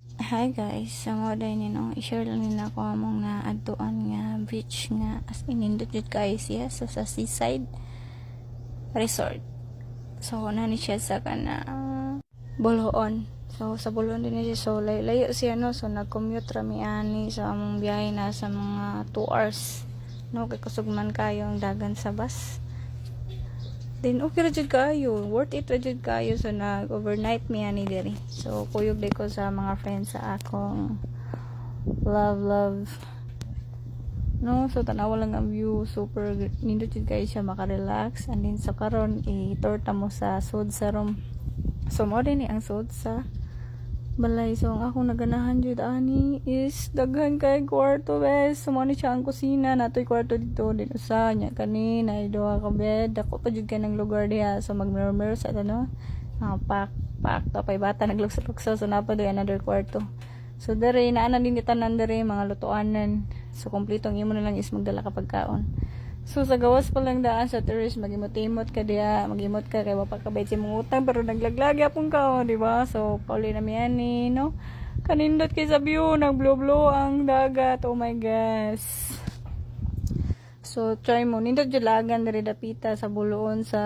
Hi guys, sa mga day ninong i-share lang nila ako among na adtuan nga beach nga as inindot jud kayo siya so sa seaside resort. So nani siya sa kana Buluon. So sa Buluon din siya, so layo siya no, so nag-commute rami ani sa among biyahe na sa mga 2 hours no, kay kusugman kayo ang dagan sa bus. Then okay ra jud kayo, worth it ra jud kayo, so nag overnight mi ani diri. So kuyog di ko sa mga friends sa akong love no, so tanawa lang ang view, super nindot jud kayo siya makarelax. And then sa karon i-torta mo sa sud sa room, so mo din ni ang sud sa balay. So ang akong naganahan jud ani is daghan kay kwarto bes, so mo ni siya ang kusina natoy kwarto dito din usa nya kanina duha ka bed, ako pa jud kay nang lugar diha, so magmirror sa ano pak to pay bata naglukso-lukso, so napa doy another kwarto. So dere naa din tanan dere mga lutuanan, so kompletong imo na lang is magdala ka pagkaon. So sa gawas pa lang daan sa terrace, magimot-imot ka diya, magimot ka kay wapa ka bayad sa mga utang pero naglaglagi apong ka, di ba? So pauli na mi ani no, kanindot kay sa view, nag-blow ang dagat, oh my gosh. So try mo nindot jud lagan diri dapita sa Buluon sa